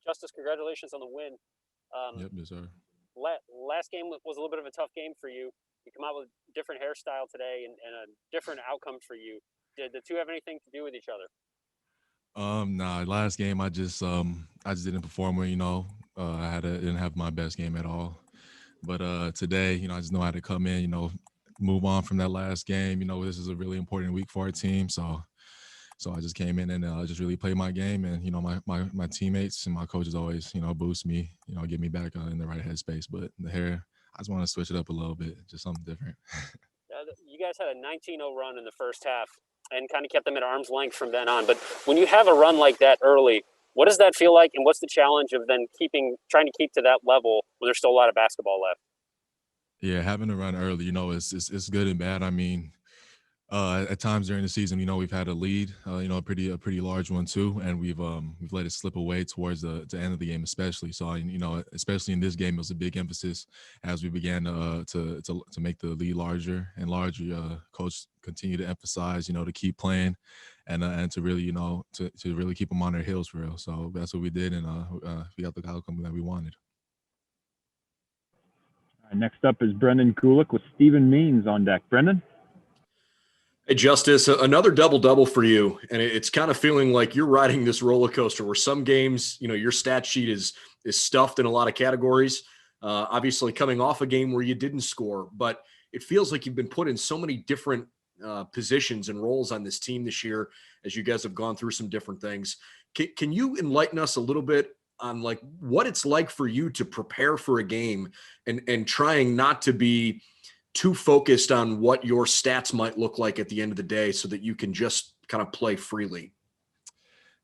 Justice, congratulations on the win. Yep, yes, sir. Last game was a little bit of a tough game for you. You come out with a different hairstyle today and a different outcome for you. Did the two have anything to do with each other? Nah, last game I just didn't perform well, didn't have my best game at all. But today, I just know how to come in, move on from that last game. This is a really important week for our team. So I just came in and just really played my game. And, my teammates and my coaches always, boost me, get me back in the right headspace. But the hair, I just want to switch it up a little bit, just something different. You guys had a 19-0 run in the first half and kind of kept them at arm's length from then on. But when you have a run like that early, what does that feel like? And what's the challenge of then trying to keep to that level when there's still a lot of basketball left? Yeah, having to run early, it's good and bad. I mean, at times during the season, we've had a lead, a pretty large one too, and we've let it slip away towards the end of the game, especially. So, especially in this game, it was a big emphasis as we began to make the lead larger and larger. Coach continued to emphasize, to keep playing, and to really, to really keep them on their heels for real. So that's what we did, and we got the outcome that we wanted. All right, next up is Brendan Gulick with Stephen Means on deck. Brendan? Hey, Justice, another double-double for you, and it's kind of feeling like you're riding this roller coaster where some games, your stat sheet is stuffed in a lot of categories. Obviously, coming off a game where you didn't score, but it feels like you've been put in so many different positions and roles on this team this year as you guys have gone through some different things. Can you enlighten us a little bit on like what it's like for you to prepare for a game and trying not to be too focused on what your stats might look like at the end of the day so that you can just kind of play freely?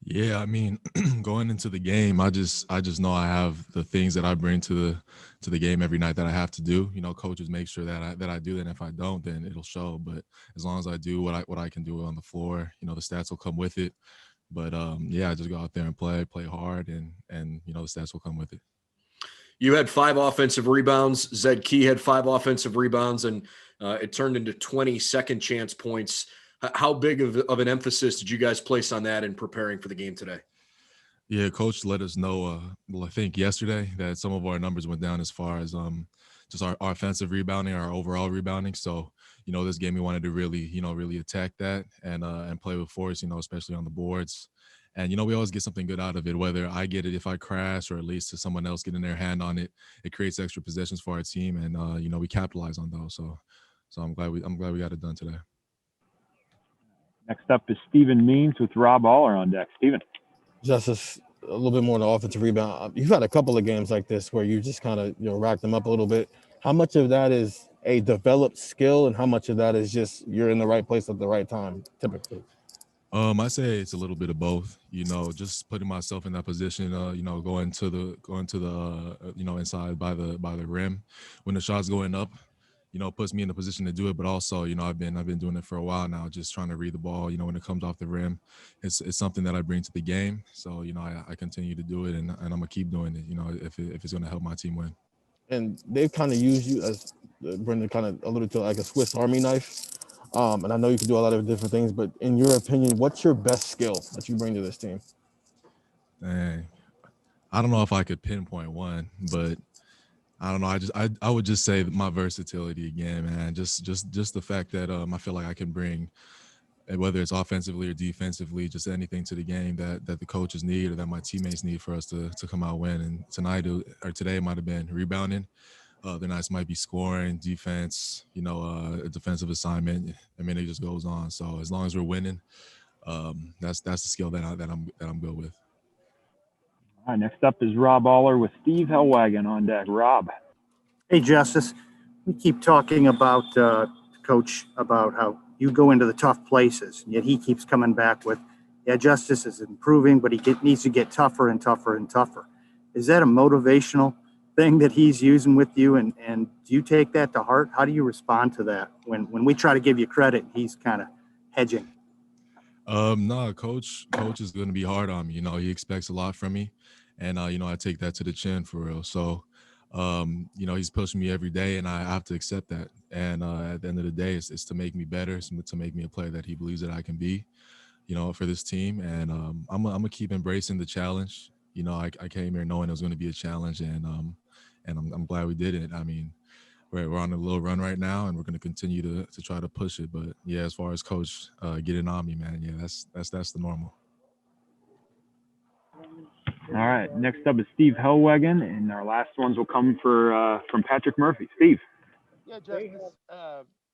Yeah, I mean, going into the game, I just know I have the things that I bring to the game every night that I have to do. Coaches make sure that I do that. And if I don't, then it'll show. But as long as I do what I can do on the floor, the stats will come with it. But yeah, I just go out there and play hard, and the stats will come with it. You had 5 offensive rebounds. Zed Key had 5 offensive rebounds, and it turned into 20 second chance points. How big of an emphasis did you guys place on that in preparing for the game today? Yeah, coach let us know, I think yesterday, that some of our numbers went down as far as just our offensive rebounding, our overall rebounding. So, this game we wanted to really attack that and play with force, especially on the boards. And, we always get something good out of it, whether I get it if I crash or at least to someone else getting their hand on it. It creates extra possessions for our team, and, we capitalize on those. So I'm glad we got it done today. Next up is Stephen Means with Rob Aller on deck. Stephen. Justice, a little bit more on the offensive rebound. You've had a couple of games like this where you just kind of rack them up a little bit. How much of that is a developed skill, and how much of that is just you're in the right place at the right time, typically? I say it's a little bit of both. Just putting myself in that position. Going to the inside by the rim when the shot's going up. Puts me in a position to do it, but also, I've been doing it for a while now, just trying to read the ball, when it comes off the rim. It's something that I bring to the game. So, I continue to do it, and I'm going to keep doing it, if it's going to help my team win. And they've kind of used you, as Brendan kind of alluded to, like a Swiss Army knife. And I know you can do a lot of different things, but in your opinion, what's your best skill that you bring to this team? Dang. I don't know if I could pinpoint one, but I don't know. I would just say my versatility again, man. Just the fact that I feel like I can bring, whether it's offensively or defensively, just anything to the game that the coaches need or that my teammates need for us to come out win. And today it might have been rebounding. The nights might be scoring, defense, a defensive assignment. I mean, it just goes on. So as long as we're winning, that's the skill that I'm good with. All right, next up is Rob Aller with Steve Hellwagon on deck. Rob. Hey, Justice. We keep talking about, Coach, about how you go into the tough places, yet he keeps coming back with, yeah, Justice is improving, but he needs to get tougher and tougher and tougher. Is that a motivational thing that he's using with you, and do you take that to heart? How do you respond to that when we try to give you credit, he's kind of hedging? No, coach is going to be hard on me. He expects a lot from me, and I take that to the chin for real. So he's pushing me every day, and I have to accept that. And at the end of the day, it's to make me better, it's to make me a player that he believes that I can be, for this team. And I'm gonna keep embracing the challenge. you know, I came here knowing it was going to be a challenge, and I'm glad we did it. I mean, we're on a little run right now, and we're going to continue to try to push it. But yeah, as far as coach getting on me, man, yeah, that's the normal. All right. Next up is Steve Hellwagon, and our last ones will come from Patrick Murphy. Steve. Yeah, Justice.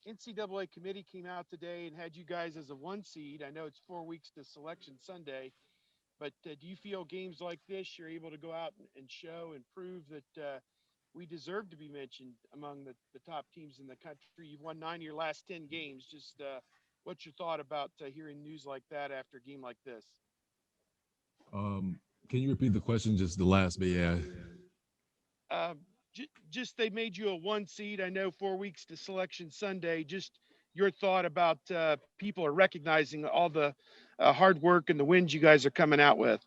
NCAA committee came out today and had you guys as a 1 seed. I know it's 4 weeks to Selection Sunday, but do you feel games like this, you're able to go out and show and prove that we deserve to be mentioned among the top teams in the country? You've won 9 of your last 10 games. Just what's your thought about hearing news like that after a game like this? Can you repeat the question? Just the last bit, yeah. Just they made you a 1 seed. I know 4 weeks to Selection Sunday. Just your thought about people are recognizing all the hard work and the wins you guys are coming out with.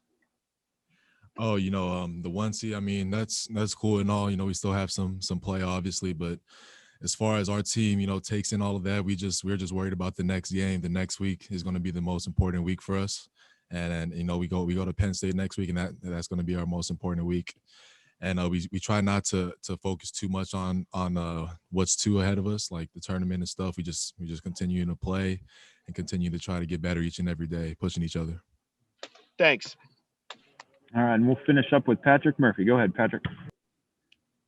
Oh, you know, the 1 seed, I mean, that's cool and all. You know, we still have some play, obviously, but as far as our team, you know, takes in all of that, we're just worried about the next game. The next week is going to be the most important week for us, and you know, we go to Penn State next week, and that's going to be our most important week. And we try not to focus too much on what's too ahead of us, like the tournament and stuff. We just continue to play and continue to try to get better each and every day, pushing each other. Thanks. All right, and we'll finish up with Patrick Murphy. Go ahead, Patrick.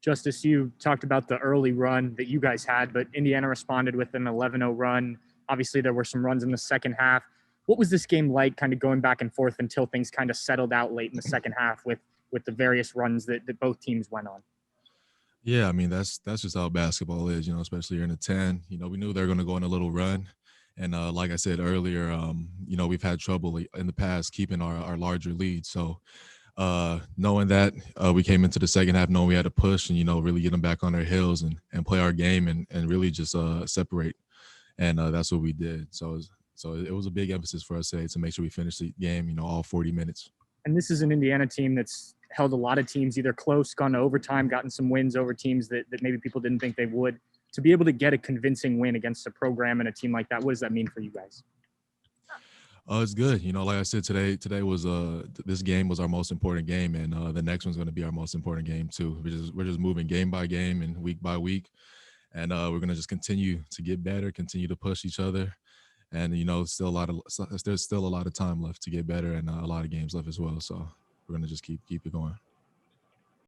Justice, you talked about the early run that you guys had, but Indiana responded with an 11-0 run. Obviously, there were some runs in the second half. What was this game like, kind of going back and forth until things kind of settled out late in the second half with the various runs that both teams went on? Yeah, I mean, that's just how basketball is, you know, especially here in the 10. You know, we knew they were going to go on a little run. And like I said earlier, you know, we've had trouble in the past keeping our larger lead. So knowing that, we came into the second half knowing we had to push and, you know, really get them back on their heels and play our game and really just separate. And that's what we did. So it was a big emphasis for us today to make sure we finished the game, you know, all 40 minutes. And this is an Indiana team that's held a lot of teams either close, gone to overtime, gotten some wins over teams that maybe people didn't think they would. To be able to get a convincing win against a program and a team like that, what does that mean for you guys? It's good. You know, like I said, today was this game was our most important game, and the next one's going to be our most important game too. We're just moving game by game and week by week, and we're going to just continue to get better, continue to push each other, and you know, there's still a lot of time left to get better and a lot of games left as well. So we're going to just keep it going.